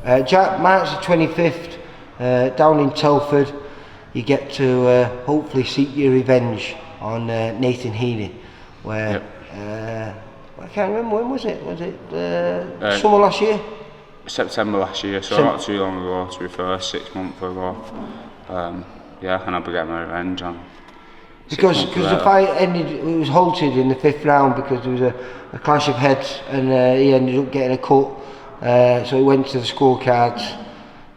March the 25th, down in Telford, you get to hopefully seek your revenge on Nathan Heaney, where I can't remember when was it. Was it summer last year? September last year, so not too long ago. To be fair, 6 months ago. Yeah, and I'll be getting my revenge on. Because the fight ended, it was halted in the 5th round because there was a clash of heads, and he ended up getting a cut. So he went to the scorecards,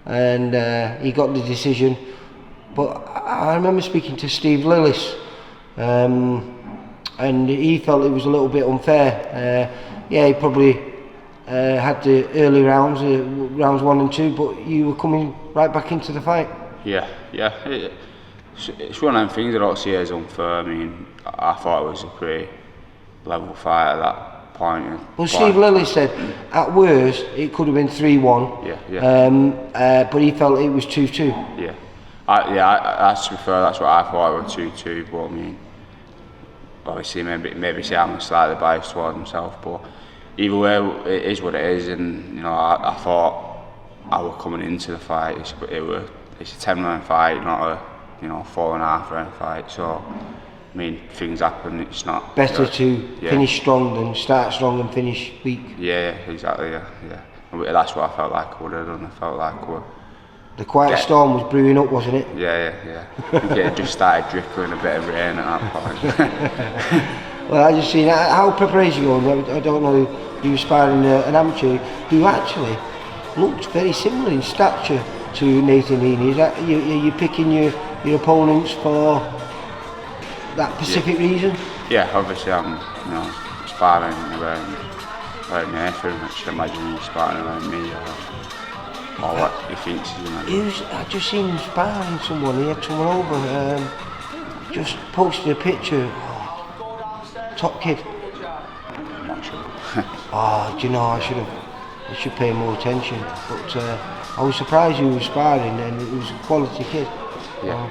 and he got the decision. But I remember speaking to Steve Lillis, and he felt it was a little bit unfair. Yeah, he probably had the early rounds, rounds 1 and 2, but you were coming right back into the fight. Yeah. It's one of them things I don't see as unfair. I mean, I thought it was a pretty level fight at that point. Well, Steve Lilly said at worst it could have been 3-1. Yeah. But he felt it was 2-2. Yeah. To be fair, that's what I thought it was 2-2. But I mean, obviously maybe say I'm slightly biased towards himself, but either way, it is what it is. And you know, I thought I was coming into the fight. It's a 10-round fight, not a 4.5 round fight. So I mean, things happen. It's not better to finish strong than start strong and finish weak. Yeah, exactly. Yeah. That's what I felt like I would have done. I felt like the quiet storm was brewing up, wasn't it? Yeah. I think it had just started drizzling a bit of rain at that point. Well, I just seen how preparation going. I don't know, you were sparring an amateur who actually looked very similar in stature to Nathan Heaney. Is that you picking your opponents for that specific reason? Yeah, obviously I'm sparring around Nathan, which I imagine he's sparring around me. Or what he thinks he's going to do. I just seen him sparring someone. He had someone over, just posted a picture. Top kid. I'm not sure. Do you know, I should pay more attention. But I was surprised he was sparring, and it was a quality kid. Yeah.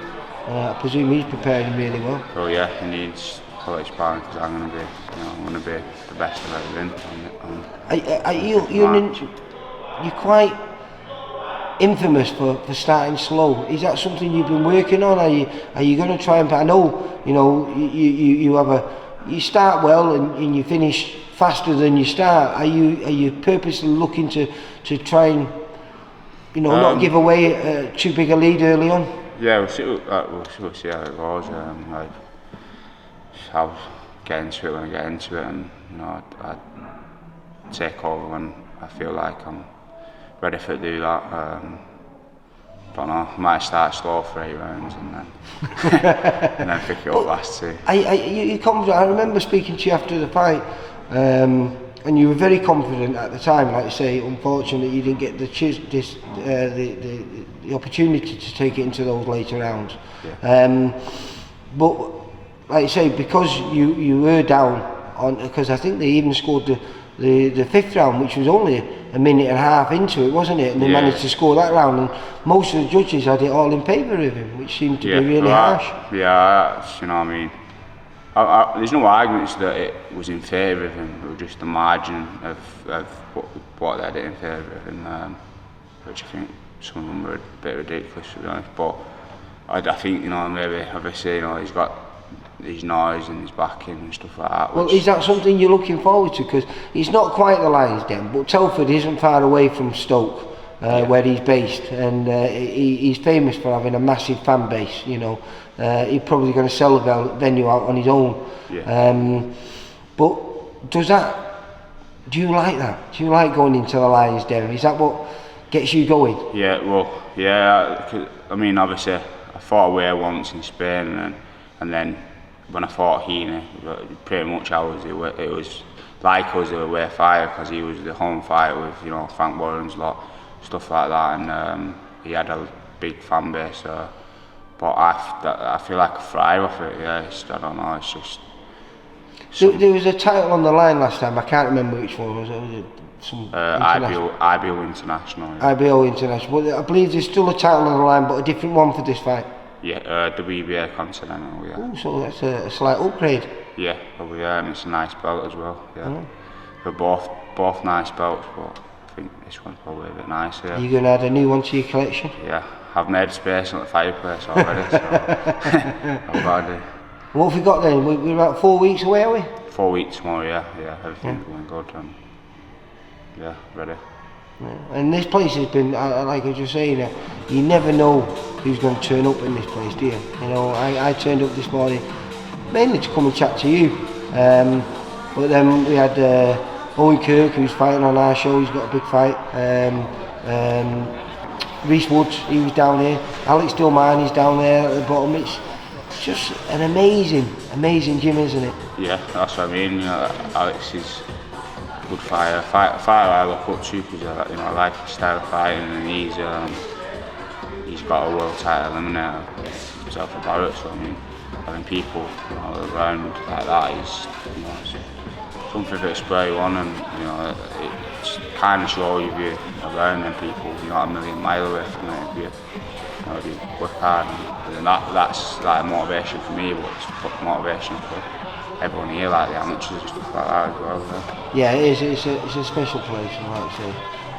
I presume he's preparing really well. Oh yeah, he needs quality sparring because I'm going to be the best I've ever been. You're quite infamous for starting slow. Is that something you've been working on? Are you going to try and? I know you start well and you finish faster than you start. Are you purposely looking to try and not give away too big a lead early on? Yeah, we'll see how it goes. I'll get into it when I get into it, and I take over when I feel like I'm ready to do that. Don't know, I might start slow for 8 rounds and then pick it up last 2. You confident? I remember speaking to you after the fight, and you were very confident at the time. Like you say, unfortunately you didn't get the opportunity to take it into those later rounds. Yeah. But like you say, because you were down on, because I think they even scored the 5th round, which was only a minute and a half into it, wasn't it? And they managed to score that round, and most of the judges had it all in favour of him, which seemed to be really harsh. Yeah, you know what I mean. There's no arguments that it was in favour of him. It was just the margin of what they had it in favour of him, which I think some of them were a bit ridiculous, to be honest. But I think maybe obviously he's got his noise and his backing and stuff like that. Well, is that something you're looking forward to? Because it's not quite the Lions' Den, but Telford isn't far away from Stoke, where he's based, and he's famous for having a massive fan base. He's probably going to sell the venue out on his own. Yeah. But do you like that? Do you like going into the Lions' Den? Is that what gets you going? Yeah. I mean, obviously, I fought away once in Spain, and then when I fought Heaney, pretty much it was like us the away fighter, because he was the home fighter with Frank Warren's lot, stuff like that, and he had a big fan base. But I feel like I thrive off it. Yeah, I don't know. It's just. There was a title on the line last time. I can't remember which one was it. IBO International. Yeah. IBO International. But I believe there's still a title on the line, but a different one for this fight. Yeah, WBA Continental. Yeah. Oh, so that's a slight upgrade. Yeah, probably. Yeah, and it's a nice belt as well. Yeah, they're both nice belts, but think this one's probably a bit nicer. Are you going to add a new one to your collection? Yeah, I've made space at the fireplace already, so I've got to do. What have we got then? We're about 4 weeks away, are we? 4 weeks tomorrow, yeah, everything's going good, and yeah, ready. Yeah. And this place has been, like I was just saying, you never know who's going to turn up in this place, do you? You know, I turned up this morning mainly to come and chat to you, but then we had Owen Kirk, who's fighting on our show. He's got a big fight. Reese Woods, he was down here. Alex Dilmani's down there at the bottom. It's just an amazing gym, isn't it? Yeah, that's what I mean. You know, Alex is a good fighter. A fighter I look up to because I like his style of fighting, and he's got a world title eliminator himself about it. So I mean, having people around like that is it's something that spur you on, and it kind of shows you around them people. You're not a million miles away from it. If you work hard, and that's like a motivation for me, but it's motivation for everyone here, like the amateurs and stuff like that as well. Yeah, it is. It's a special place, and like I say,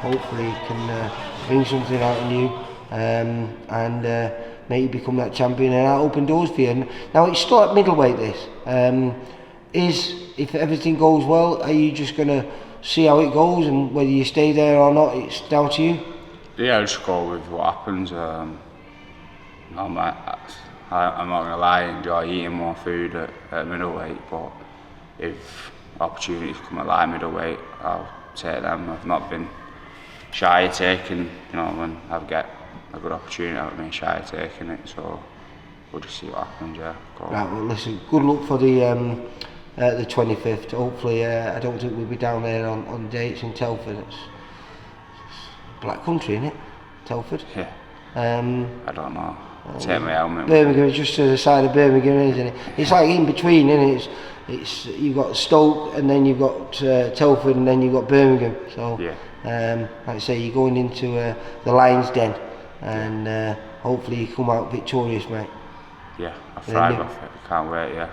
hopefully it can bring something out of you and make you become that champion, and that'll open doors for you. And now it's still at middleweight. This if everything goes well, are you just gonna see how it goes, and whether you stay there or not, it's down to you? Yeah, I'll just go with what happens. I'm not gonna lie, I enjoy eating more food at middleweight, but if opportunities come at light middleweight, I'll take them. I've not been shy of taking, when I get a good opportunity, I've been shy of taking it, so we'll just see what happens, yeah. Right, well listen, good luck for the 25th. Hopefully, I don't think we'll be down there on dates in Telford. It's black country, isn't it? Telford? Yeah. I don't know. Take my helmet. Birmingham is just to the side of Birmingham, isn't it? It's like in between, isn't it? It's you've got Stoke, and then you've got Telford, and then you've got Birmingham. So, like I say, you're going into the Lions' Den, and hopefully you come out victorious, mate. Yeah, I thrive off it. Can't wait. Yeah,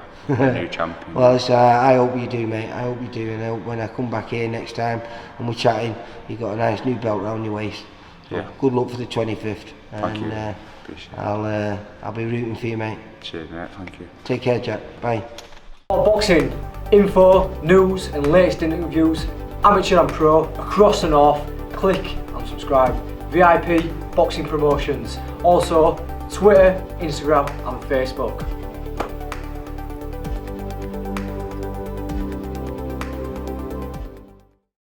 new champion. Well, I hope you do, mate. I hope you do, and I hope when I come back here next time and we're chatting, you've got a nice new belt round your waist. So yeah. Good luck for the 25th. Thank you. I'll be rooting for you, mate. Cheers, mate. Thank you. Take care, Jack. Bye. Boxing info, news, and latest interviews, amateur and pro, across the north. Click and subscribe. VIP Boxing Promotions. Also, Twitter, Instagram, and Facebook.